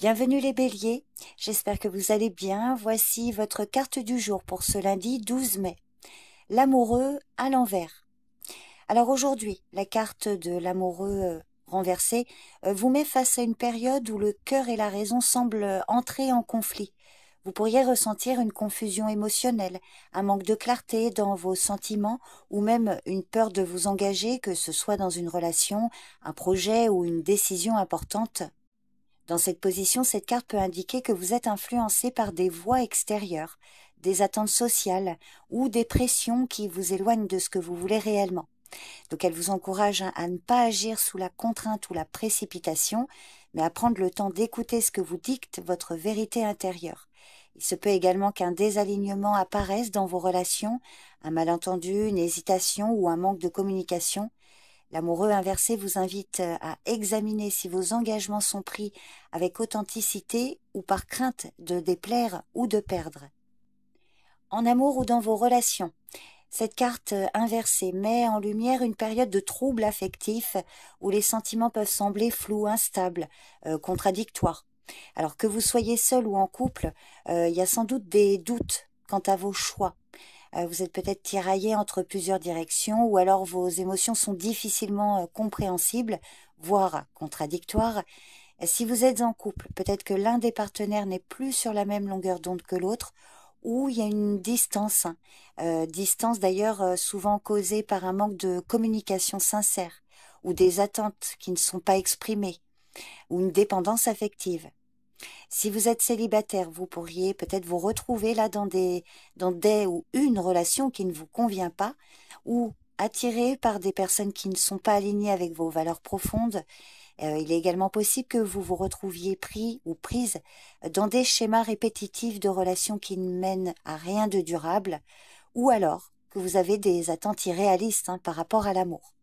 Bienvenue les béliers, j'espère que vous allez bien. Voici votre carte du jour pour ce lundi 12 mai. L'amoureux à l'envers. Alors aujourd'hui, la carte de l'amoureux renversé vous met face à une période où le cœur et la raison semblent entrer en conflit. Vous pourriez ressentir une confusion émotionnelle, un manque de clarté dans vos sentiments ou même une peur de vous engager, que ce soit dans une relation, un projet ou une décision importante. Dans cette position, cette carte peut indiquer que vous êtes influencé par des voies extérieures, des attentes sociales ou des pressions qui vous éloignent de ce que vous voulez réellement. Donc elle vous encourage à ne pas agir sous la contrainte ou la précipitation, mais à prendre le temps d'écouter ce que vous dicte votre vérité intérieure. Il se peut également qu'un désalignement apparaisse dans vos relations, un malentendu, une hésitation ou un manque de communication. L'amoureux inversé vous invite à examiner si vos engagements sont pris avec authenticité ou par crainte de déplaire ou de perdre. En amour ou dans vos relations, cette carte inversée met en lumière une période de trouble affectif où les sentiments peuvent sembler flous, instables, contradictoires. Alors que vous soyez seul ou en couple, il y a sans doute des doutes quant à vos choix. Vous êtes peut-être tiraillé entre plusieurs directions ou alors vos émotions sont difficilement compréhensibles, voire contradictoires. Si vous êtes en couple, peut-être que l'un des partenaires n'est plus sur la même longueur d'onde que l'autre, ou il y a une distance, distance d'ailleurs souvent causée par un manque de communication sincère, ou des attentes qui ne sont pas exprimées, ou une dépendance affective. Si vous êtes célibataire, vous pourriez peut-être vous retrouver là dans des ou une relation qui ne vous convient pas, ou attiré par des personnes qui ne sont pas alignées avec vos valeurs profondes. Il est également possible que vous vous retrouviez pris ou prise dans des schémas répétitifs de relations qui ne mènent à rien de durable, ou alors que vous avez des attentes irréalistes par rapport à l'amour.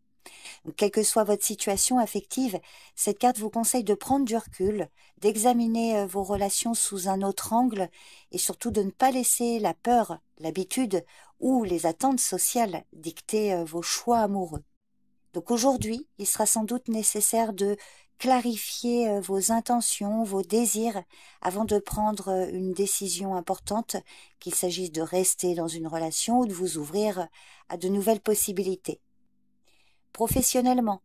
Donc, quelle que soit votre situation affective, cette carte vous conseille de prendre du recul, d'examiner vos relations sous un autre angle et surtout de ne pas laisser la peur, l'habitude ou les attentes sociales dicter vos choix amoureux. Donc aujourd'hui, il sera sans doute nécessaire de clarifier vos intentions, vos désirs avant de prendre une décision importante, qu'il s'agisse de rester dans une relation ou de vous ouvrir à de nouvelles possibilités. Professionnellement,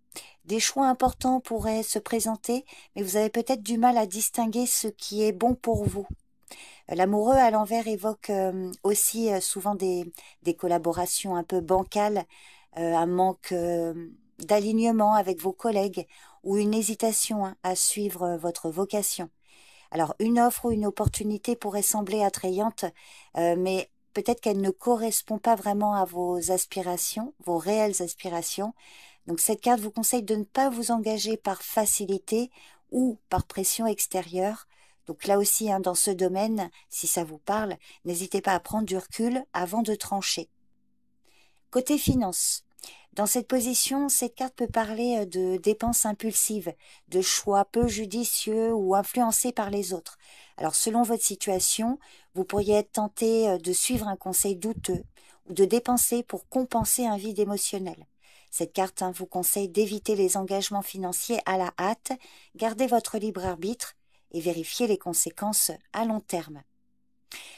des choix importants pourraient se présenter, mais vous avez peut-être du mal à distinguer ce qui est bon pour vous. L'amoureux à l'envers évoque aussi souvent des collaborations un peu bancales, un manque d'alignement avec vos collègues ou une hésitation à suivre votre vocation. Alors, une offre ou une opportunité pourrait sembler attrayante, mais peut-être qu'elle ne correspond pas vraiment à vos aspirations, vos réelles aspirations. Donc, cette carte vous conseille de ne pas vous engager par facilité ou par pression extérieure. Donc là aussi, dans ce domaine, si ça vous parle, n'hésitez pas à prendre du recul avant de trancher. Côté finance, dans cette position, cette carte peut parler de dépenses impulsives, de choix peu judicieux ou influencés par les autres. Alors selon votre situation, vous pourriez être tenté de suivre un conseil douteux ou de dépenser pour compenser un vide émotionnel. Cette carte vous conseille d'éviter les engagements financiers à la hâte, gardez votre libre arbitre et vérifiez les conséquences à long terme.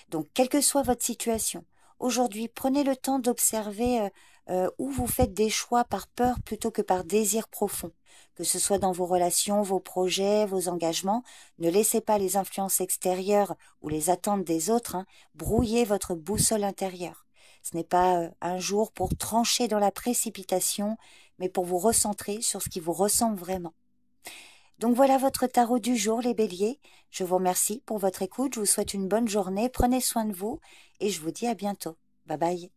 Donc, quelle que soit votre situation, aujourd'hui, prenez le temps d'observer où vous faites des choix par peur plutôt que par désir profond. Que ce soit dans vos relations, vos projets, vos engagements, ne laissez pas les influences extérieures ou les attentes des autres brouiller votre boussole intérieure. Ce n'est pas un jour pour trancher dans la précipitation, mais pour vous recentrer sur ce qui vous ressemble vraiment. Donc voilà votre tarot du jour, les béliers. Je vous remercie pour votre écoute, je vous souhaite une bonne journée, prenez soin de vous et je vous dis à bientôt. Bye bye.